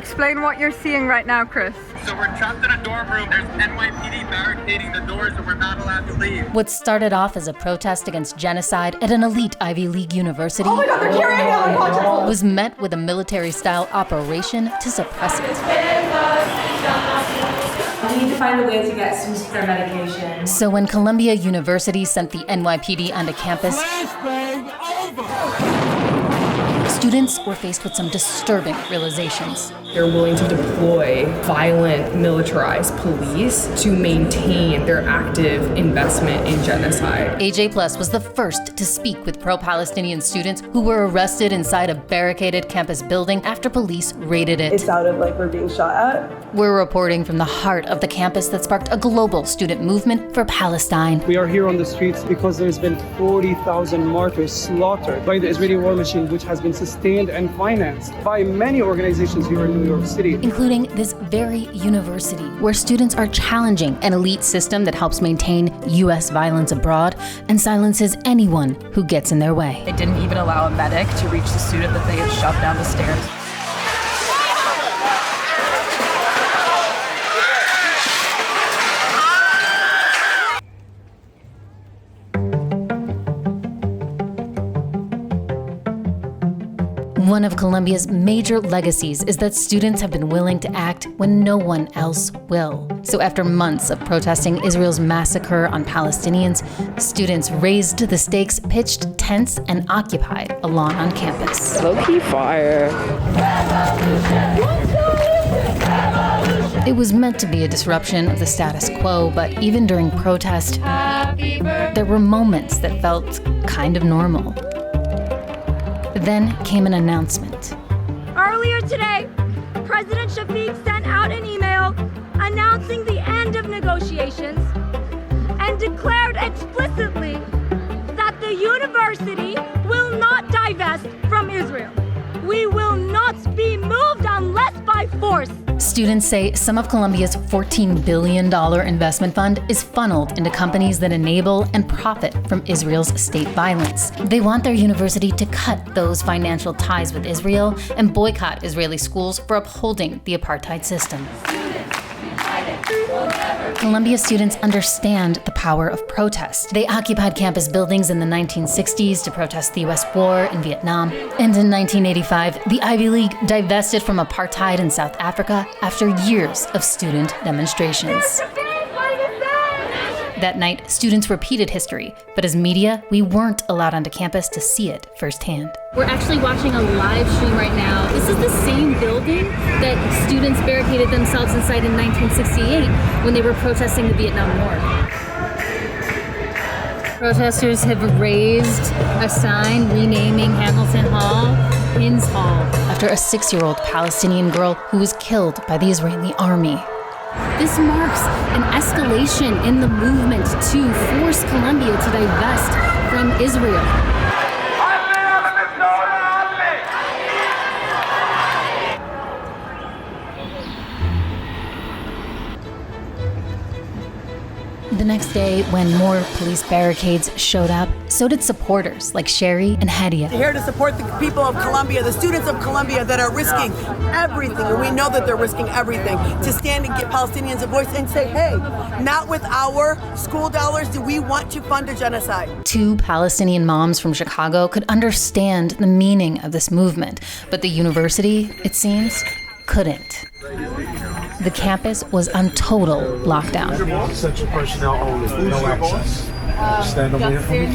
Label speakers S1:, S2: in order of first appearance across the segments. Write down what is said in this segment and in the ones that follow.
S1: Explain what you're seeing right now, Chris.
S2: So we're trapped in a dorm room. There's NYPD barricading the doors and we're not allowed to leave.
S3: What started off as a protest against genocide at an elite Ivy League university was met with a military-style operation to suppress it.
S4: We need to find a way to get students their medication.
S3: So when Columbia University sent the NYPD onto campus, students were faced with some disturbing realizations.
S5: They're willing to deploy violent, militarized police to maintain their active investment in genocide.
S3: AJ Plus was the first to speak with pro-Palestinian students who were arrested inside a barricaded campus building after police raided it.
S6: It sounded like we're being shot at.
S3: We're reporting from the heart of the campus that sparked a global student movement for Palestine.
S7: We are here on the streets because there's been 40,000 martyrs slaughtered by the Israeli war machine, which has been sustained and financed by many organizations here in New York City.
S3: Including this very university, where students are challenging an elite system that helps maintain U.S. violence abroad and silences anyone who gets in their way.
S8: They didn't even allow a medic to reach the student that they had shoved down the stairs.
S3: One of Columbia's major legacies is that students have been willing to act when no one else will. So after months of protesting Israel's massacre on Palestinians, students raised the stakes, pitched tents, and occupied a lawn on campus.
S5: Low-key fire.
S3: It was meant to be a disruption of the status quo, but even during protest, there were moments that felt kind of normal. Then came an announcement.
S9: Earlier today, President Shafiq sent out an email announcing the end of negotiations and declared explicitly that the university will not divest from Israel. We will not be moved unless by force.
S3: Students say some of Columbia's $14 billion investment fund is funneled into companies that enable and profit from Israel's state violence. They want their university to cut those financial ties with Israel and boycott Israeli schools for upholding the apartheid system. Columbia students understand the power of protest. They occupied campus buildings in the 1960s to protest the US war in Vietnam. And in 1985, the Ivy League divested from apartheid in South Africa after years of student demonstrations. That night, students repeated history, but as media, we weren't allowed onto campus to see it firsthand.
S10: We're actually watching a live stream right now. This is the same building that students barricaded themselves inside in 1968 when they were protesting the Vietnam War. Protesters have raised a sign renaming Hamilton Hall Hinds Hall
S3: after a 6-year-old Palestinian girl who was killed by the Israeli army.
S10: This marks an escalation in the movement to force Columbia to divest from Israel.
S3: The next day, when more police barricades showed up, so did supporters like Sherry and Hadia.
S6: We're here to support the people of Columbia, the students of Columbia that are risking everything, and we know that they're risking everything, to stand and give Palestinians a voice and say, hey, not with our school dollars do we want to fund a genocide.
S3: 2 Palestinian moms from Chicago could understand the meaning of this movement, but the university, it seems, couldn't. The campus was on total lockdown.
S11: Essential personnel only, no access. Stand over here for me.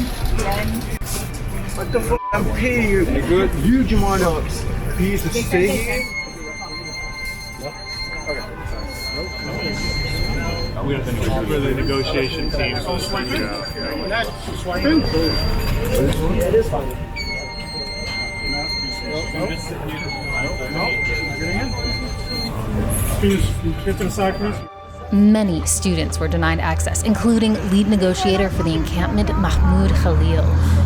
S11: What the f***? I'm paying you. You good? Huge amount of fees to stay here.
S12: We have the negotiation team.
S6: It is fine.
S3: Many students were denied access, including lead negotiator for the encampment, Mahmoud Khalil.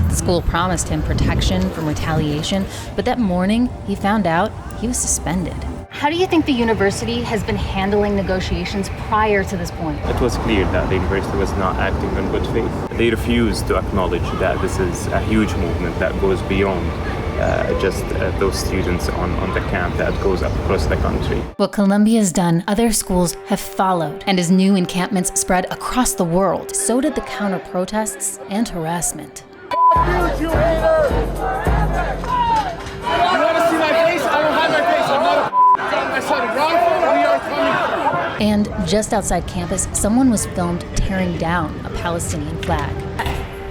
S3: The school promised him protection from retaliation, but that morning he found out he was suspended. How do you think the university has been handling negotiations prior to this point?
S13: It was clear that the university was not acting in good faith. They refused to acknowledge that this is a huge movement that goes beyond just those students on the camp that goes across the country.
S3: What Colombia's done, other schools have followed, and as new encampments spread across the world, so did the counter-protests and harassment.
S11: You want to see my face? I don't have my face. I'm not I said wrong. We are coming.
S3: And just outside campus, someone was filmed tearing down a Palestinian flag.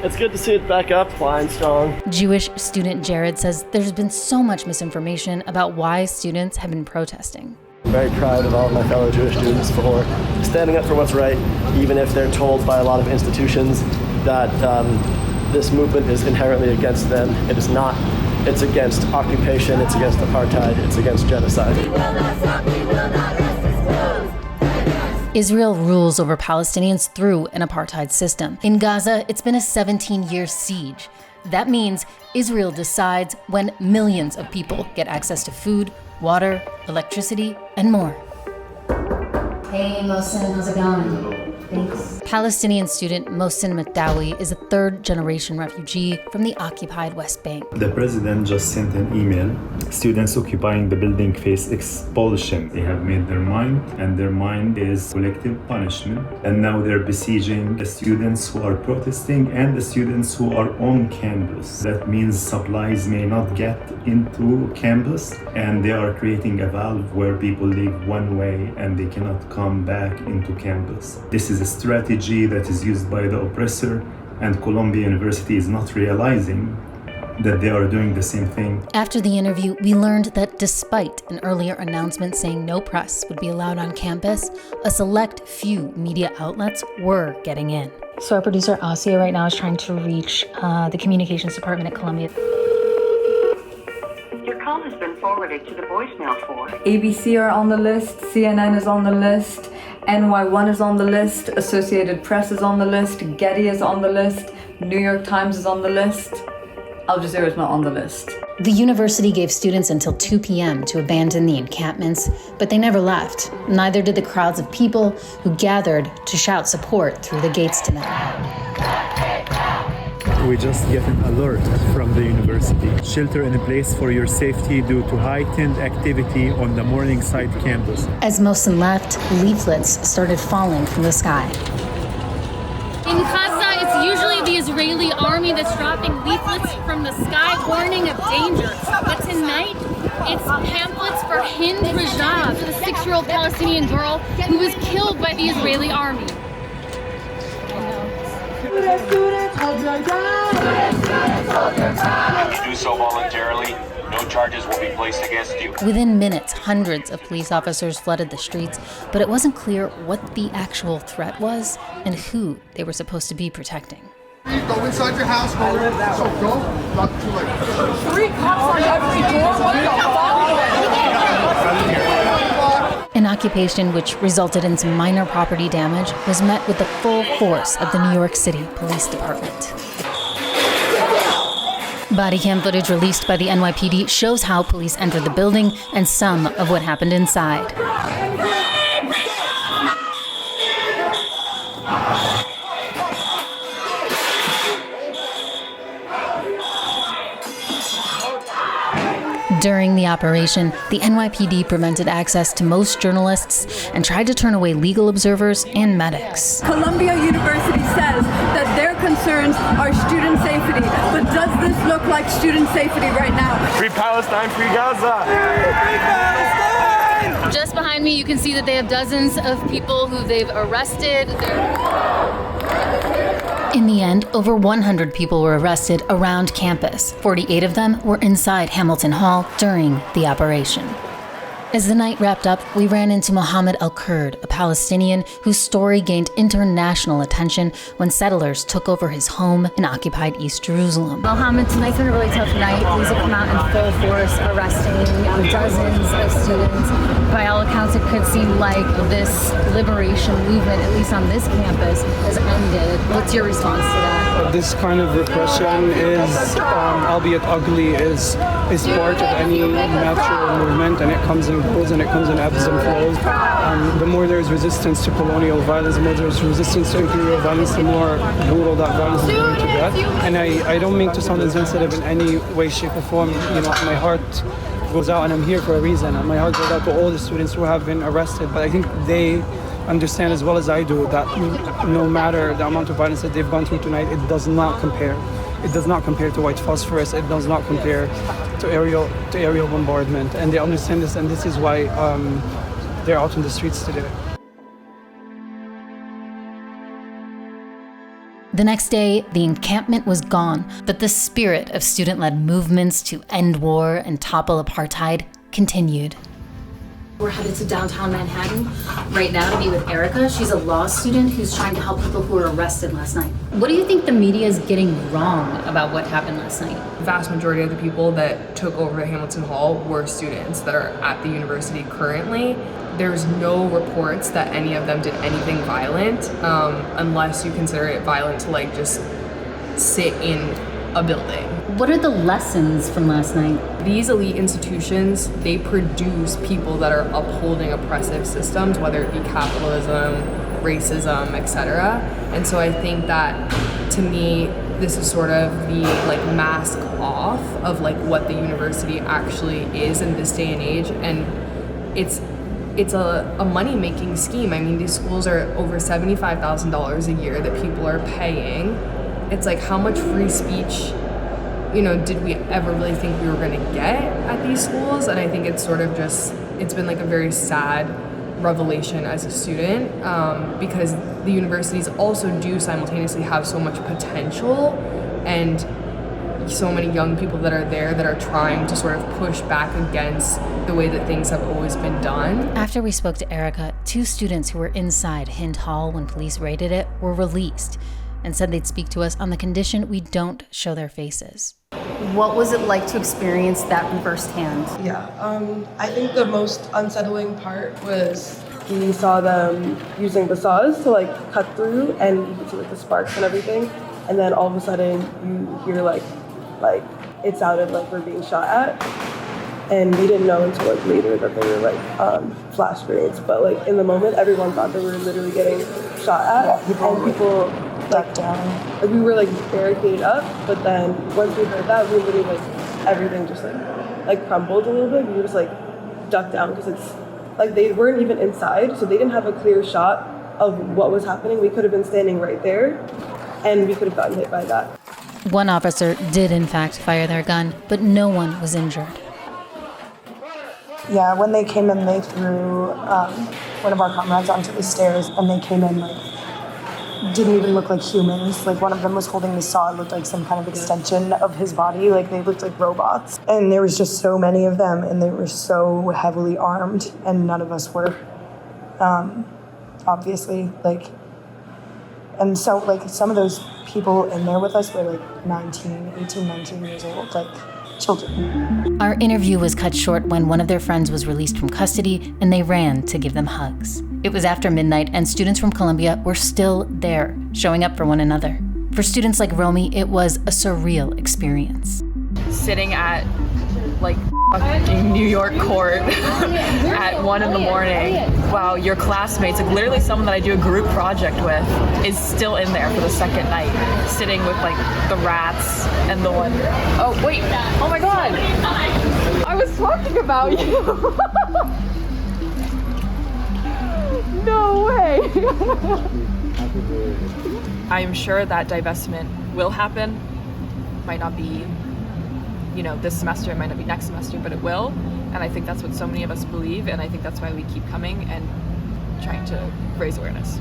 S14: It's good to see it back up, flying strong.
S3: Jewish student Jared says there's been so much misinformation about why students have been protesting.
S14: I'm very proud of all of my fellow Jewish students for standing up for what's right, even if they're told by a lot of institutions that this movement is inherently against them. It is not. It's against occupation, it's against apartheid, it's against genocide.
S9: We will not stop, we will not rest this close.
S3: Israel rules over Palestinians through an apartheid system. In Gaza, it's been a 17-year siege. That means Israel decides when millions of people get access to food, water, electricity, and more. Hey, Mohsen, how's it going? Thanks. Palestinian student Mohsen Madawi is a third-generation refugee from the occupied West Bank.
S15: The president just sent an email. Students occupying the building face expulsion. They have made their mind, and their mind is collective punishment. And now they're besieging the students who are protesting and the students who are on campus. That means supplies may not get into campus, and they are creating a valve where people leave one way and they cannot come back into campus. This is a strategy that is used by the oppressor, and Columbia University is not realizing that they are doing the same thing.
S3: After the interview, we learned that despite an earlier announcement saying no press would be allowed on campus, a select few media outlets were getting in. So our producer Asia right now is trying to reach the communications department at Columbia.
S16: Your call has been forwarded to the voicemail for
S1: ABC are on the list, CNN is on the list, NY1 is on the list, Associated Press is on the list, Getty is on the list, New York Times is on the list. Al Jazeera is not on the list.
S3: The university gave students until 2 p.m. to abandon the encampments, but they never left. Neither did the crowds of people who gathered to shout support through the gates to them.
S15: We just get an alert from the university. Shelter in place for your safety due to heightened activity on the Morningside campus.
S3: As Mohsen left, leaflets started falling from the sky.
S10: In Gaza, it's usually the Israeli army that's dropping leaflets from the sky warning of danger. But tonight, it's pamphlets for Hind Rajab, the 6-year-old Palestinian girl who was killed by the Israeli army.
S17: Do so voluntarily. No charges will be placed against you.
S3: Within minutes, hundreds of police officers flooded the streets, but it wasn't clear what the actual threat was and who they were supposed to be protecting.
S11: Go inside your house. Go. Not too late.
S9: 3 cops on every door. What the fuck?
S3: An occupation which resulted in some minor property damage was met with the full force of the New York City Police Department. Body cam footage released by the NYPD shows how police entered the building and some of what happened inside. During the operation, the NYPD prevented access to most journalists and tried to turn away legal observers and medics.
S1: Columbia University says that their concerns are student safety, but does this look like student safety right now?
S11: Free Palestine, free Gaza! Free Palestine!
S10: Just behind me, you can see that they have dozens of people who they've arrested.
S3: In the end, over 100 people were arrested around campus. 48 of them were inside Hamilton Hall during the operation. As the night wrapped up, we ran into Mohammed Al-Kurd, a Palestinian whose story gained international attention when settlers took over his home in occupied East Jerusalem.
S10: Mohammed, tonight's been a really tough night. Police have come out in full force, arresting dozens of students. By all accounts, it could seem like this liberation movement, at least on this campus, has ended. What's your response to that?
S7: This kind of repression is, albeit ugly, is part of any natural movement, and it comes and and goes and it comes in ebbs and flows. The more there's resistance to colonial violence, the more there's resistance to imperial violence, the more brutal that violence is going to get. And I don't mean to sound insensitive in any way, shape or form. You know, my heart goes out, and I'm here for a reason, and my heart goes out to all the students who have been arrested. But I think they understand as well as I do that no matter the amount of violence that they've gone through tonight, it does not compare. It does not compare to white phosphorus. It does not compare to aerial bombardment. And they understand this, and this is why they're out in the streets today.
S3: The next day, the encampment was gone, but the spirit of student-led movements to end war and topple apartheid continued.
S18: We're headed to downtown Manhattan right now to be with Erica. She's a law student who's trying to help people who were arrested last night.
S3: What do you think the media is getting wrong about what happened last night?
S5: The vast majority of the people that took over Hamilton Hall were students that are at the university currently. There's no reports that any of them did anything violent, unless you consider it violent to like just sit in a building.
S18: What are the lessons from last night?
S5: These elite institutions, they produce people that are upholding oppressive systems, whether it be capitalism, racism, etc. And so I think that, to me, this is sort of the like mask off of like what the university actually is in this day and age. And it's a money-making scheme. I mean, these schools are over $75,000 a year that people are paying. It's like, how much free speech, you know, did we ever really think we were going to get at these schools? And I think it's sort of just, it's been like a very sad revelation as a student, because the universities also do simultaneously have so much potential and so many young people that are there that are trying to sort of push back against the way that things have always been done.
S3: After we spoke to Erica, 2 students who were inside Hind Hall when police raided it were released and said they'd speak to us on the condition we don't show their faces.
S18: What was it like to experience that firsthand?
S19: Yeah, I think the most unsettling part was we saw them using the saws to like cut through, and you could see like the sparks and everything, and then all of a sudden you hear like it sounded like we're being shot at, and we didn't know until like later that they were like flash grenades. But like in the moment, everyone thought they were literally getting shot at, and people like down. Like we were like barricaded up, but then once we heard that, we literally like everything just like crumbled a little bit. We were just like ducked down because it's like they weren't even inside, so they didn't have a clear shot of what was happening. We could have been standing right there, and we could have gotten hit by that.
S3: One officer did in fact fire their gun, but no one was injured.
S19: Yeah, when they came in, they threw one of our comrades onto the stairs, and they came in like didn't even look like humans. Like one of them was holding the saw. It looked like some kind of extension of his body. Like they looked like robots. And there was just so many of them, and they were so heavily armed, and none of us were, obviously, like, and so like some of those people in there with us were like 18, 19 years old, like children.
S3: Our interview was cut short when one of their friends was released from custody and they ran to give them hugs. It was after midnight and students from Columbia were still there, showing up for one another. For students like Romy, it was a surreal experience.
S8: Sitting at like fucking New York court at 1 a.m. Wow, your classmates, like literally someone that I do a group project with, is still in there for the second night, sitting with like the rats and the one. Oh wait! Oh my God! I was talking about you. No way! I am sure that divestment will happen. Might not be, you know, this semester, it might not be next semester, but it will. And I think that's what so many of us believe, and I think that's why we keep coming and trying to raise awareness.